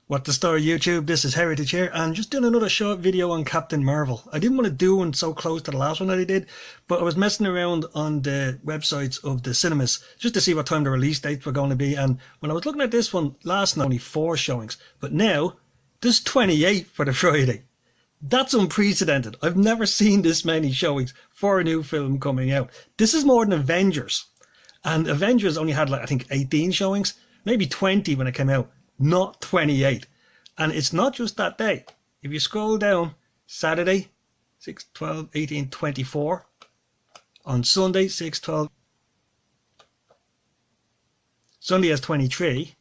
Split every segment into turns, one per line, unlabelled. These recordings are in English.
What the story, YouTube? This is Heritage here, and just doing another short video on Captain Marvel. I didn't want to do one so close to the last one that I did, but I was messing around on the websites of the cinemas just to see what time the release dates were going to be. And when I was looking at this one last night, only 4 showings, but now there's 28 for the Friday. That's unprecedented. I've never seen this many showings for a new film coming out. This is more than Avengers, and Avengers only had, like, I think 18 showings, maybe 20 when it came out. Not 28. And it's not just that day. If you scroll down, Saturday 6, 12, 18, 24. On Sunday 6, 12. Sunday has 23.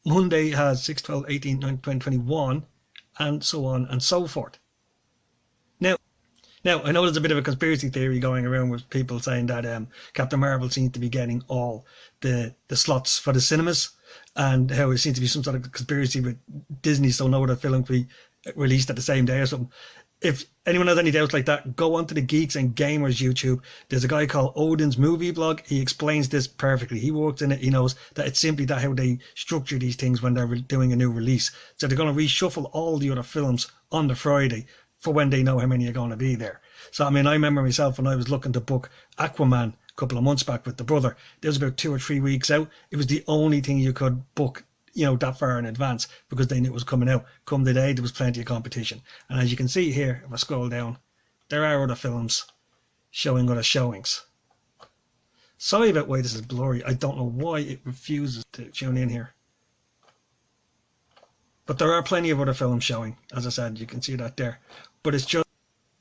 Monday has 6, 12, 18, 19, 20, 21, and so on and so forth. Now, I know there's a bit of a conspiracy theory going around with people saying that Captain Marvel seems to be getting all the slots for the cinemas, and how it seems to be some sort of conspiracy with Disney, so no other film can be released at the same day or something. If anyone has any doubts like that, go onto the Geeks and Gamers YouTube. There's a guy called Odin's Movie Blog. He explains this perfectly. He works in it. He knows that it's simply that how they structure these things when they're doing a new release. So they're going to reshuffle all the other films on the Friday for when they know how many are going to be there. So, I mean, I remember myself when I was looking to book Aquaman a couple of months back with the brother. There was about 2 or 3 weeks out. It was the only thing you could book, you know, that far in advance, because they knew it was coming out. Come the day, there was plenty of competition. And as you can see here, if I scroll down, there are other films showing other showings. Sorry about why this is blurry. I don't know why it refuses to tune in here. But there are plenty of other films showing. As I said, you can see that there. But it's just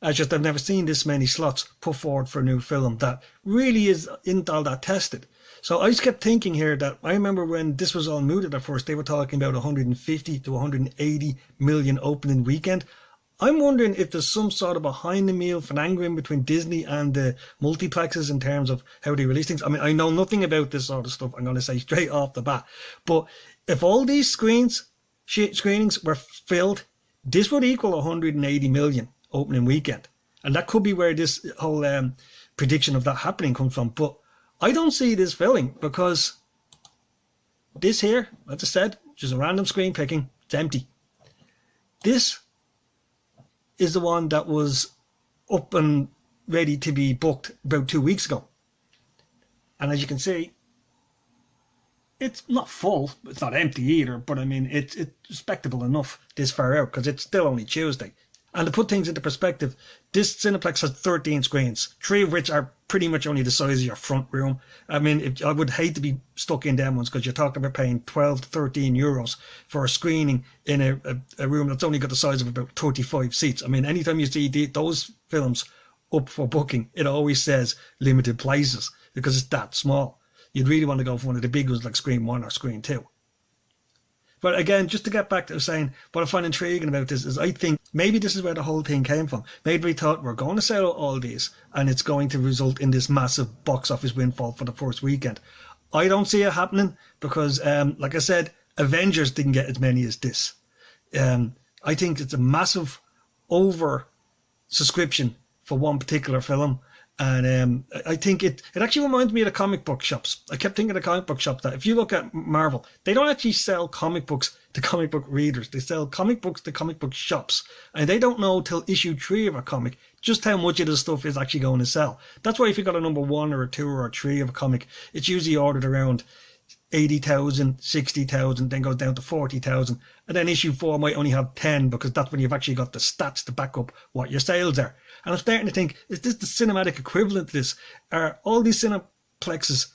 I've never seen this many slots put forward for a new film that really isn't all that tested. So I just kept thinking here that I remember when this was all mooted at first, they were talking about 150 to 180 million opening weekend. I'm wondering if there's some sort of behind the meal finagling between Disney and the multiplexes in terms of how they release things. I mean, I know nothing about this sort of stuff, I'm going to say straight off the bat. But if all these screenings were filled, this would equal 180 million opening weekend. And that could be where this whole prediction of that happening comes from. But I don't see this filling, because this here, as I said, just a random screen picking, it's empty. This is the one that was up and ready to be booked about 2 weeks ago. And as you can see, it's not full, it's not empty either, but I mean, it's respectable enough this far out, because it's still only Tuesday. And to put things into perspective, this Cineplex has 13 screens, 3 of which are pretty much only the size of your front room. I mean, I would hate to be stuck in them ones, because you're talking about paying 12 to 13 euros for a screening in a room that's only got the size of about 35 seats. I mean, anytime you see those films up for booking, it always says limited places, because it's that small. You'd really want to go for one of the big ones like Screen 1 or Screen 2. But again, just to get back to saying, what I find intriguing about this is I think maybe this is where the whole thing came from. Maybe we thought we're going to sell all these and it's going to result in this massive box office windfall for the first weekend. I don't see it happening, because, like I said, Avengers didn't get as many as this. I think it's a massive over subscription for one particular film. And I think it actually reminds me of the comic book shops. I kept thinking of the comic book shops, that if you look at Marvel, they don't actually sell comic books to comic book readers. They sell comic books to comic book shops. And they don't know till issue 3 of a comic just how much of the stuff is actually going to sell. That's why if you got a number 1 or a 2 or a 3 of a comic, it's usually ordered around 80,000, 60,000, then goes down to 40,000. And then issue 4 might only have 10, because that's when you've actually got the stats to back up what your sales are. And I'm starting to think, is this the cinematic equivalent to this? Are all these cineplexes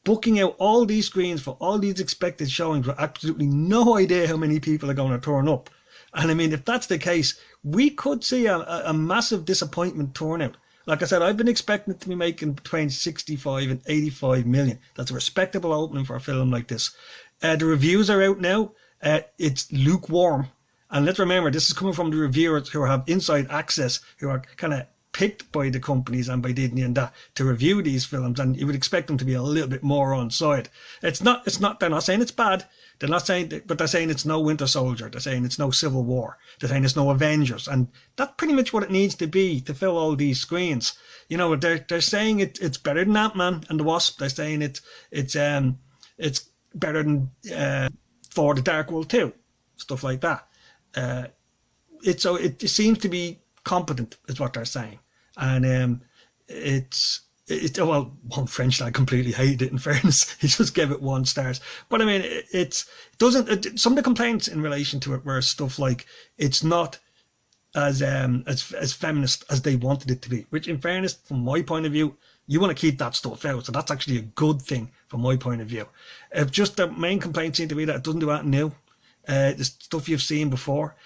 booking out all these screens for all these expected showings with absolutely no idea how many people are going to turn up? And I mean, if that's the case, we could see a massive disappointment turnout. Like I said, I've been expecting it to be making between 65 and 85 million. That's a respectable opening for a film like this. The reviews are out now. It's lukewarm. And let's remember, this is coming from the reviewers who have inside access, who are kind of picked by the companies and by Disney and that to review these films, and you would expect them to be a little bit more on side. They're not saying it's bad. They're not saying, but they're saying it's no Winter Soldier. They're saying it's no Civil War. They're saying it's no Avengers. And that's pretty much what it needs to be to fill all these screens. You know, they're saying it's better than Ant-Man and the Wasp. They're saying it's better than for the Dark World 2, stuff like that. It seems to be competent, is what they're saying, and well, one French lad completely hated it. In fairness, he just gave it 1 star. But I mean, some of the complaints in relation to it were stuff like it's not as feminist as they wanted it to be. Which, in fairness, from my point of view, you want to keep that stuff out. So that's actually a good thing from my point of view. Just the main complaint seemed to be that it doesn't do anything new. The stuff you've seen before.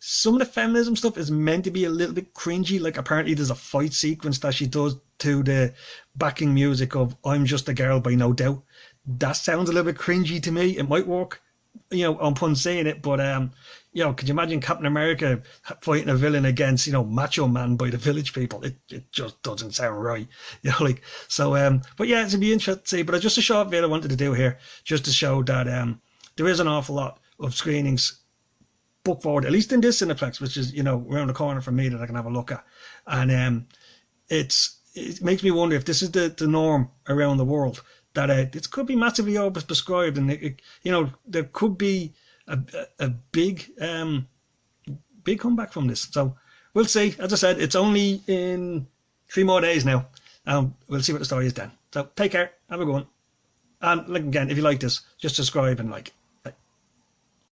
Some of the feminism stuff is meant to be a little bit cringy. Like, apparently there's a fight sequence that she does to the backing music of I'm Just a Girl by No Doubt. That sounds a little bit cringy to me. It might work, on pun saying it, but could you imagine Captain America fighting a villain against, Macho Man by the Village People? It just doesn't sound right. But yeah, it'd be interesting to see. But it's just a short video I wanted to do here, just to show that there is an awful lot of screenings book forward, at least in this Cineplex, which is around the corner from me, that I can have a look at. And it makes me wonder if this is the norm around the world, that it could be massively overprescribed, and there could be a big comeback from this. So we'll see. As I said, it's only in 3 more days now. We'll see what the story is then. So take care, have a good one, and again, if you like this, just subscribe and like.